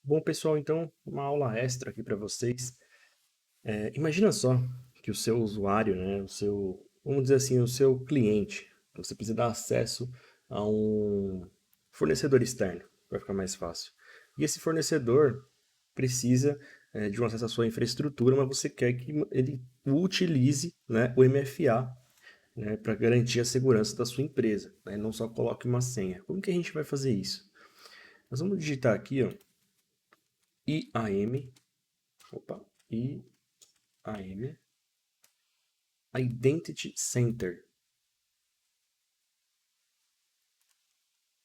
Bom, pessoal, então, uma aula extra aqui para vocês. Imagina só que o seu usuário, né, vamos dizer assim, o seu cliente, você precisa dar acesso a um fornecedor externo, para ficar mais fácil. E esse fornecedor precisa, de um acesso à sua infraestrutura, mas você quer que ele utilize, né, o MFA, né, para garantir a segurança da sua empresa, né, não só coloque uma senha. Como que a gente vai fazer isso? Nós vamos digitar aqui, ó, IAM. Opa, IAM, Identity Center.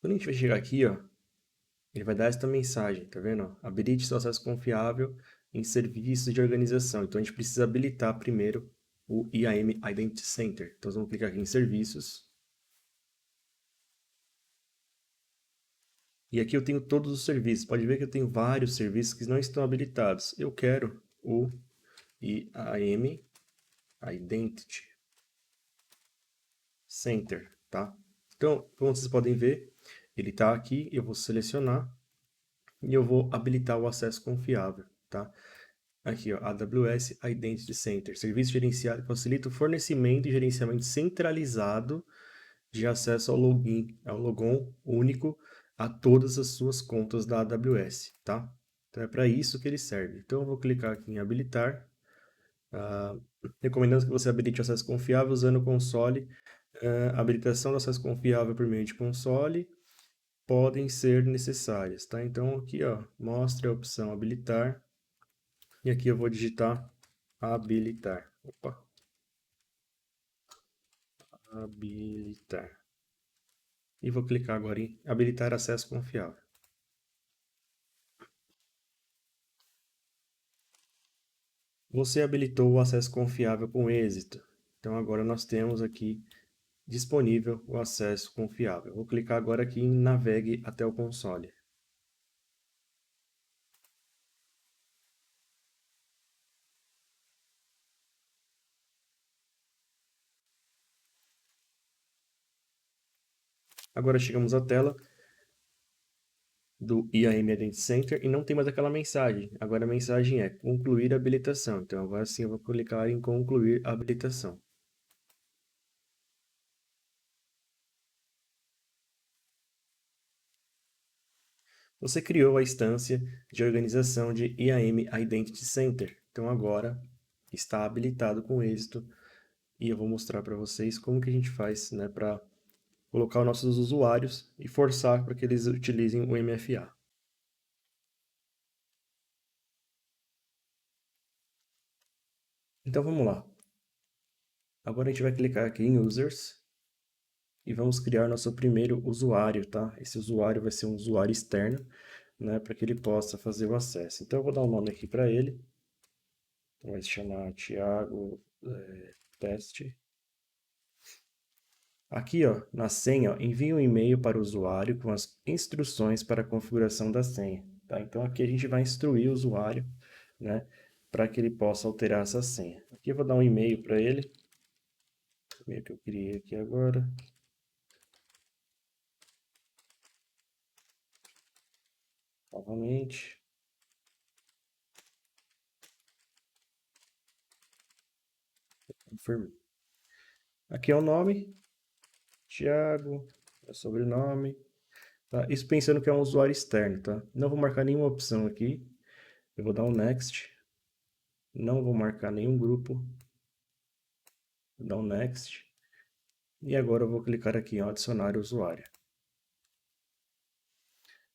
Quando a gente vai chegar aqui, ó, ele vai dar esta mensagem, tá vendo? Habilite seu acesso confiável em serviços de organização. Então a gente precisa habilitar primeiro o IAM Identity Center. Então vamos clicar aqui em serviços. E aqui eu tenho todos os serviços. Pode ver que eu tenho vários serviços que não estão habilitados. Eu quero o IAM Identity Center, tá? Então, como vocês podem ver, ele está aqui, eu vou selecionar e eu vou habilitar o acesso confiável, tá? Aqui, ó, AWS Identity Center, serviço gerenciado que facilita o fornecimento e gerenciamento centralizado de acesso ao logon único a todas as suas contas da AWS, tá? Então é para isso que ele serve. Então eu vou clicar aqui em habilitar, recomendando que você habilite o acesso confiável usando o console, habilitação do acesso confiável por meio de console podem ser necessárias, tá? Então aqui, ó, mostre a opção habilitar e aqui eu vou digitar habilitar. Opa, habilitar. E vou clicar agora em habilitar acesso confiável. Você habilitou o acesso confiável com êxito. Então agora nós temos aqui disponível o acesso confiável. Vou clicar agora aqui em navegue até o console. Agora chegamos à tela do IAM Identity Center e não tem mais aquela mensagem. Agora a mensagem é concluir a habilitação. Então agora sim eu vou clicar em concluir a habilitação. Você criou a instância de organização de IAM Identity Center. Então agora está habilitado com êxito e eu vou mostrar para vocês como que a gente faz, né, para colocar os nossos usuários e forçar para que eles utilizem o MFA. Então vamos lá. Agora a gente vai clicar aqui em Users e vamos criar nosso primeiro usuário, tá? Esse usuário vai ser um usuário externo, né, para que ele possa fazer o acesso. Então eu vou dar um nome aqui para ele. Vai se chamar Thiago Teste. Aqui, ó, na senha, ó, envie um e-mail para o usuário com as instruções para a configuração da senha. Tá? Então aqui a gente vai instruir o usuário, né, para que ele possa alterar essa senha. Aqui eu vou dar um e-mail para ele, o e-mail que eu criei aqui agora. Novamente. Confirmei. Aqui é o nome, Thiago, é o sobrenome. Tá? Isso pensando que é um usuário externo, tá? Não vou marcar nenhuma opção aqui. Eu vou dar um next. Não vou marcar nenhum grupo. Vou dar um next. E agora eu vou clicar aqui em adicionar usuário.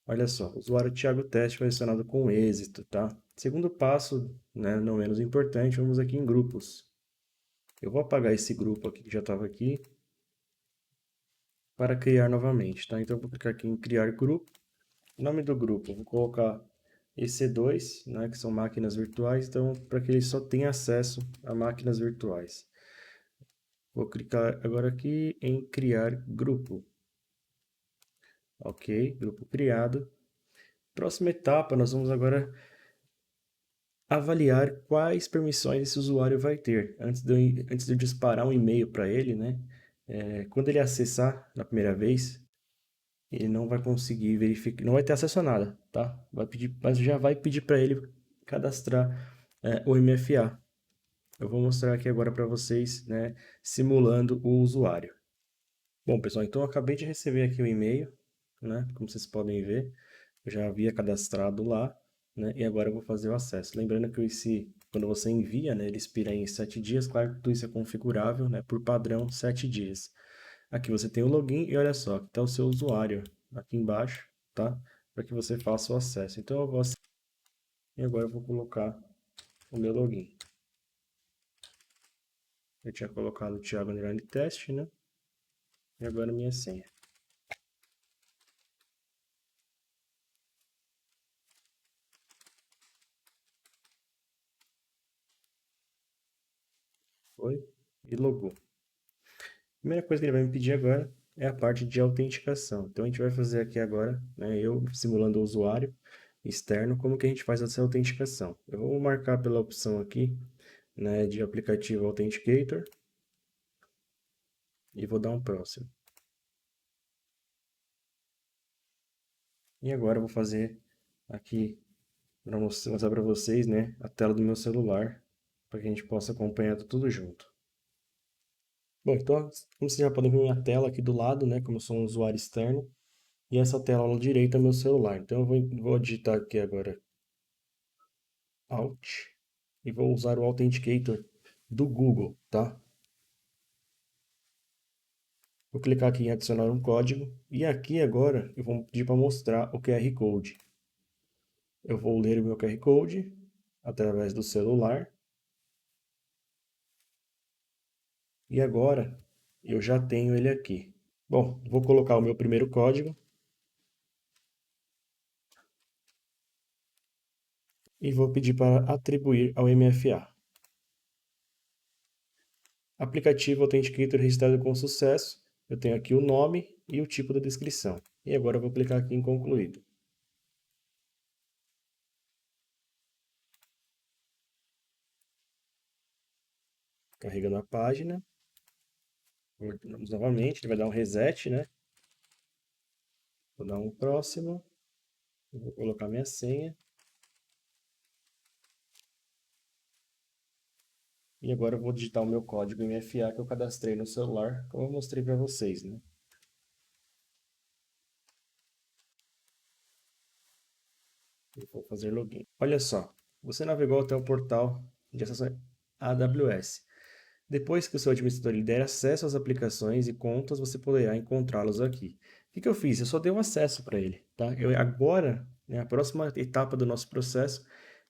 Olha só, o usuário Thiago Teste foi adicionado com êxito, tá? Segundo passo, né, não menos importante, vamos aqui em grupos. Eu vou apagar esse grupo aqui que já estava aqui para criar novamente, tá? Então eu vou clicar aqui em criar grupo. Nome do grupo, eu vou colocar EC2, né, que são máquinas virtuais, então para que ele só tenha acesso a máquinas virtuais. Vou clicar agora aqui em criar grupo. Ok, grupo criado. Próxima etapa, nós vamos agora avaliar quais permissões esse usuário vai ter. Antes de eu disparar um e-mail para ele, né? Quando ele acessar na primeira vez, ele não vai conseguir verificar, não vai ter acesso a nada, tá? Vai pedir, mas já vai pedir para ele cadastrar o MFA. Eu vou mostrar aqui agora para vocês, né, simulando o usuário. Bom, pessoal, então eu acabei de receber aqui o e-mail, né? Como vocês podem ver, eu já havia cadastrado lá, né? E agora eu vou fazer o acesso. Lembrando que quando você envia, né, ele expira em 7 dias. Claro que tudo isso é configurável, né? Por padrão, 7 dias. Aqui você tem o login e olha só, está o seu usuário aqui embaixo, tá? Para que você faça o acesso. Então eu vou acessar e agora eu vou colocar o meu login. Eu tinha colocado o Thiago Underline Teste, né? E agora minha senha. Foi? E logou. A primeira coisa que ele vai me pedir agora é a parte de autenticação. Então a gente vai fazer aqui agora, né, eu simulando o usuário externo, como que a gente faz essa autenticação. Eu vou marcar pela opção aqui, né, de aplicativo Authenticator e vou dar um próximo. E agora eu vou fazer aqui para mostrar para vocês, né, a tela do meu celular, para que a gente possa acompanhar tudo junto. Bom, então, como vocês já podem ver minha tela aqui do lado, né, como eu sou um usuário externo, e essa tela à direita é meu celular. Então eu vou digitar aqui agora Alt e vou usar o Authenticator do Google, tá? Vou clicar aqui em adicionar um código e aqui agora eu vou pedir para mostrar o QR Code. Eu vou ler o meu QR Code através do celular e agora eu já tenho ele aqui. Bom, vou colocar o meu primeiro código e vou pedir para atribuir ao MFA. Aplicativo Authenticator registrado com sucesso. Eu tenho aqui o nome e o tipo da descrição. E agora eu vou clicar aqui em concluído. Carregando a página. Vamos novamente, ele vai dar um reset, né? Vou dar um próximo. Vou colocar minha senha. E agora eu vou digitar o meu código MFA que eu cadastrei no celular, como eu mostrei para vocês, né? E vou fazer login. Olha só, você navegou até o portal de acesso à AWS. Depois que o seu administrador lhe der acesso às aplicações e contas, você poderá encontrá-los aqui. O que eu fiz? Eu só dei um acesso para ele, tá? Agora, né, a próxima etapa do nosso processo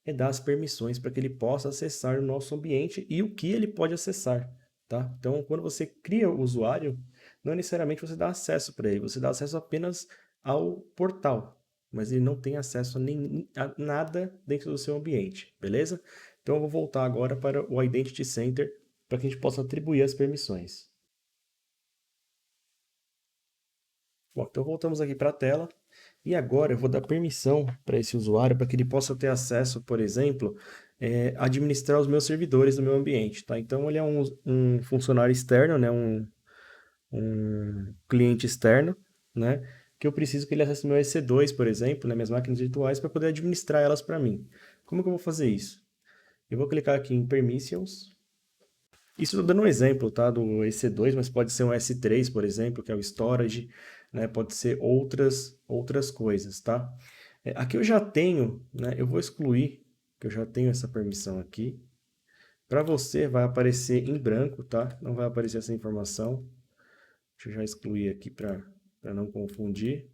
é dar as permissões para que ele possa acessar o nosso ambiente e o que ele pode acessar, tá? Então, quando você cria o usuário, não necessariamente você dá acesso para ele, você dá acesso apenas ao portal, mas ele não tem acesso a nada dentro do seu ambiente, beleza? Então, eu vou voltar agora para o Identity Center para que a gente possa atribuir as permissões. Bom, então voltamos aqui para a tela e agora eu vou dar permissão para esse usuário para que ele possa ter acesso, por exemplo, administrar os meus servidores no meu ambiente, tá? Então ele é um funcionário externo, né? Um cliente externo, né? Que eu preciso que ele acesse meu EC2, por exemplo, né? Minhas máquinas virtuais para poder administrar elas para mim. Como que eu vou fazer isso? Eu vou clicar aqui em Permissions. Isso estou dando um exemplo, tá, do EC2, mas pode ser um S3, por exemplo, que é o storage, né? Pode ser outras coisas, tá? Aqui eu já tenho, né? Eu vou excluir, que eu já tenho essa permissão aqui. Para você vai aparecer em branco, tá? Não vai aparecer essa informação. Deixa eu já excluir aqui para não confundir.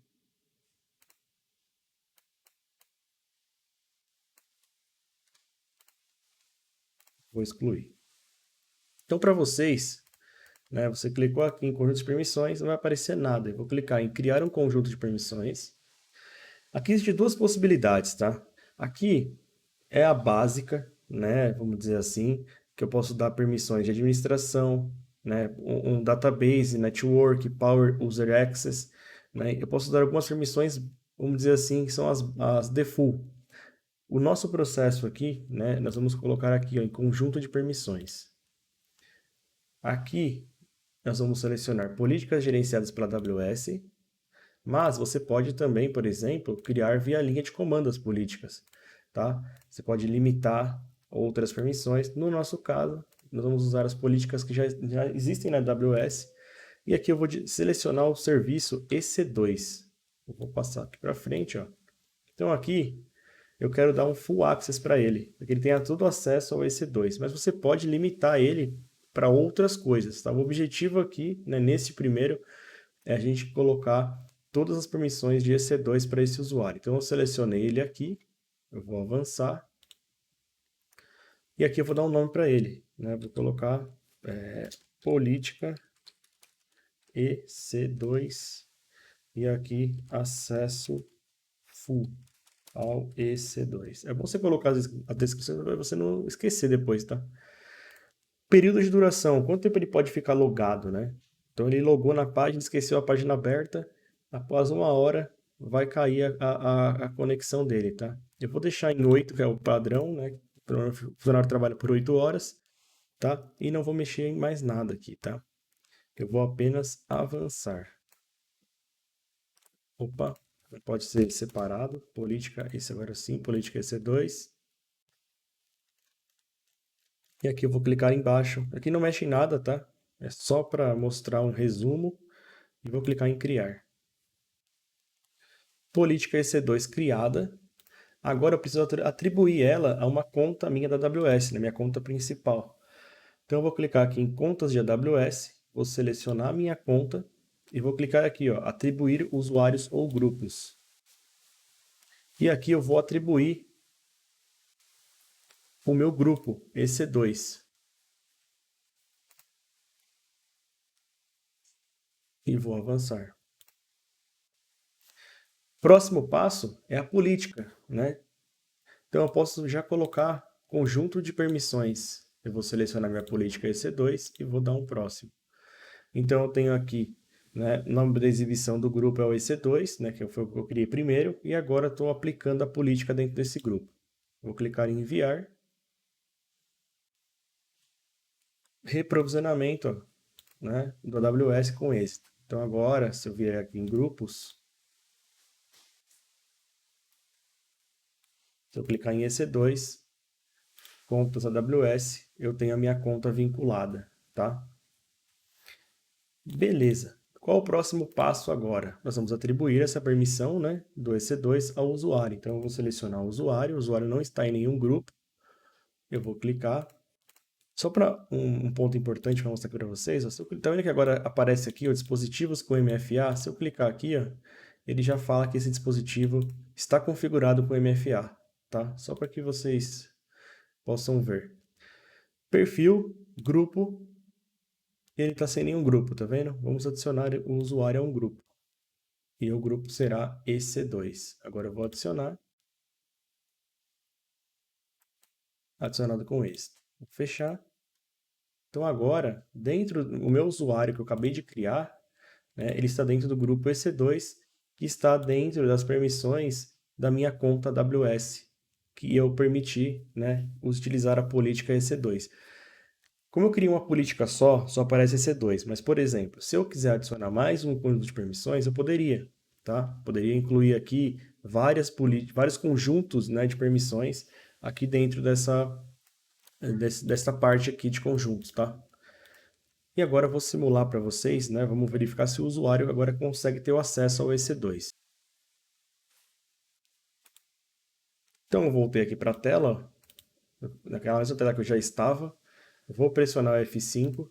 Vou excluir. Então, para vocês, né? Você clicou aqui em conjunto de permissões, não vai aparecer nada. Eu vou clicar em criar um conjunto de permissões. Aqui existem duas possibilidades, tá? Aqui é a básica, né? Vamos dizer assim, que eu posso dar permissões de administração, né? Um database, network, power user access, né? Eu posso dar algumas permissões, vamos dizer assim, que são as default. O nosso processo aqui, né? Nós vamos colocar aqui ó, em conjunto de permissões. Aqui nós vamos selecionar políticas gerenciadas pela AWS, Mas você pode também, por exemplo, criar via linha de comando as políticas, tá? Você pode limitar outras permissões. No nosso caso, nós vamos usar as políticas que já existem na AWS. E aqui eu vou selecionar o serviço EC2. Eu vou passar aqui para frente, ó. Então aqui eu quero dar um full access para ele, para que ele tenha todo acesso ao EC2, mas você pode limitar ele para outras coisas, tá? O objetivo aqui, né, nesse primeiro, é a gente colocar todas as permissões de EC2 para esse usuário. Então eu selecionei ele aqui, eu vou avançar, e aqui eu vou dar um nome para ele, né? Vou colocar política EC2 e aqui acesso full ao EC2. É bom você colocar a descrição para você não esquecer depois, tá? Período de duração, quanto tempo ele pode ficar logado, né? Então ele logou na página, esqueceu a página aberta, após 1 hora vai cair a conexão dele, tá? Eu vou deixar em 8, que é o padrão, né? O funcionário trabalha por 8 horas, tá? E não vou mexer em mais nada aqui, tá? Eu vou apenas avançar. Opa, pode ser separado, política, esse agora sim, política EC2. E aqui eu vou clicar embaixo. Aqui não mexe em nada, tá? É só para mostrar um resumo. E vou clicar em criar. Política EC2 criada. Agora eu preciso atribuir ela a uma conta minha da AWS, na minha conta principal. Então eu vou clicar aqui em contas de AWS, vou selecionar a minha conta e vou clicar aqui, ó, atribuir usuários ou grupos. E aqui eu vou atribuir o meu grupo EC2. E vou avançar. Próximo passo é a política, né? Então eu posso já colocar conjunto de permissões. Eu vou selecionar minha política EC2 e vou dar um próximo. Então eu tenho aqui, né, o nome da exibição do grupo é o EC2, né, que foi o que eu criei primeiro, e agora estou aplicando a política dentro desse grupo. Vou clicar em enviar. Reprovisionamento, ó, né, do AWS com êxito. Então agora, se eu vier aqui em grupos, se eu clicar em EC2, contas AWS, eu tenho a minha conta vinculada, tá? Beleza. Qual o próximo passo agora? Nós vamos atribuir essa permissão, né, do EC2 ao usuário. Então, eu vou selecionar o usuário não está em nenhum grupo. Eu vou clicar. Só para um ponto importante para mostrar aqui para vocês, está vendo que agora aparece aqui ó, dispositivos com MFA? Se eu clicar aqui, ó, ele já fala que esse dispositivo está configurado com MFA, tá? Só para que vocês possam ver. Perfil, grupo, ele está sem nenhum grupo, tá vendo? Vamos adicionar o usuário a um grupo. E o grupo será EC2. Agora eu vou adicionar. Adicionado com esse. Vou fechar. Então agora, dentro do meu usuário que eu acabei de criar, né, ele está dentro do grupo EC2, que está dentro das permissões da minha conta AWS, que eu permiti, né, utilizar a política EC2. Como eu criei uma política só aparece EC2, mas, por exemplo, se eu quiser adicionar mais um conjunto de permissões, eu poderia, tá? Poderia incluir aqui vários conjuntos, né, de permissões aqui dentro dessa parte aqui de conjuntos, tá? E agora eu vou simular para vocês, né? Vamos verificar se o usuário agora consegue ter o acesso ao EC2. Então eu voltei aqui para a tela, naquela mesma tela que eu já estava. Eu vou pressionar o F5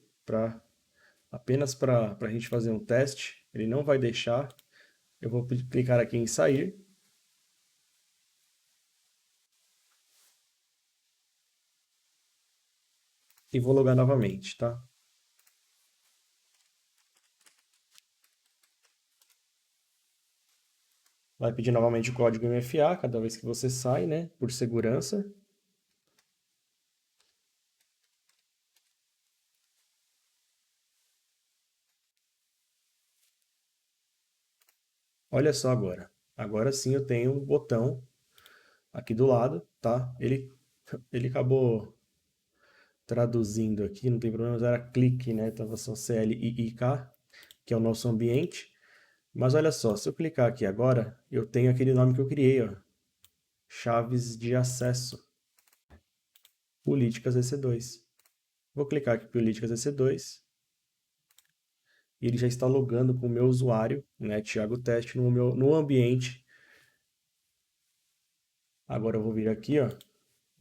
apenas para a gente fazer um teste. Ele não vai deixar. Eu vou clicar aqui em sair. E vou logar novamente, tá? Vai pedir novamente o código MFA cada vez que você sai, né? Por segurança. Olha só agora. Agora sim eu tenho um botão aqui do lado, tá? Ele acabou traduzindo aqui, não tem problema, mas era clique, né? Tava só CLIIK, que é o nosso ambiente. Mas olha só, se eu clicar aqui agora, eu tenho aquele nome que eu criei, ó, chaves de acesso, políticas EC2. Vou clicar aqui políticas EC2, e ele já está logando com o meu usuário, né, Thiago Teste, no ambiente. Agora eu vou vir aqui, ó.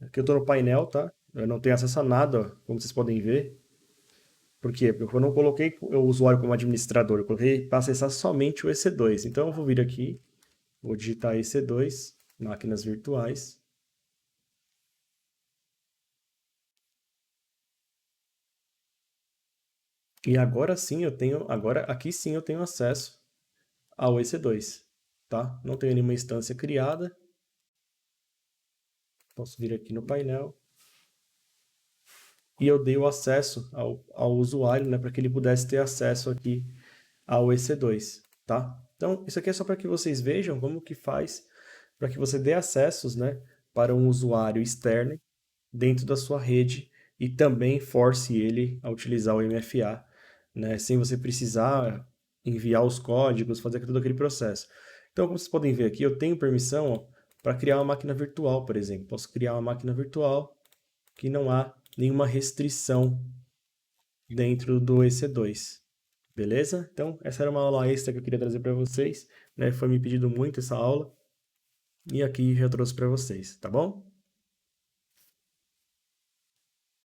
Aqui eu estou no painel, tá? Eu não tenho acesso a nada, ó, como vocês podem ver. Por quê? Porque eu não coloquei o usuário como administrador, eu coloquei para acessar somente o EC2. Então eu vou vir aqui, vou digitar EC2, máquinas virtuais. E agora sim eu tenho, agora aqui sim eu tenho acesso ao EC2, tá? Não tenho nenhuma instância criada. Posso vir aqui no painel. E eu dei o acesso ao usuário, né, para que ele pudesse ter acesso aqui ao EC2, tá? Então, isso aqui é só para que vocês vejam como que faz para que você dê acessos, né, para um usuário externo dentro da sua rede e também force ele a utilizar o MFA, né, sem você precisar enviar os códigos, fazer todo aquele processo. Então, como vocês podem ver aqui, eu tenho permissão para criar uma máquina virtual, por exemplo. Posso criar uma máquina virtual que não há nenhuma restrição dentro do EC2. Beleza? Então, essa era uma aula extra que eu queria trazer para vocês, né? Foi me pedido muito essa aula e aqui já trouxe para vocês, tá bom?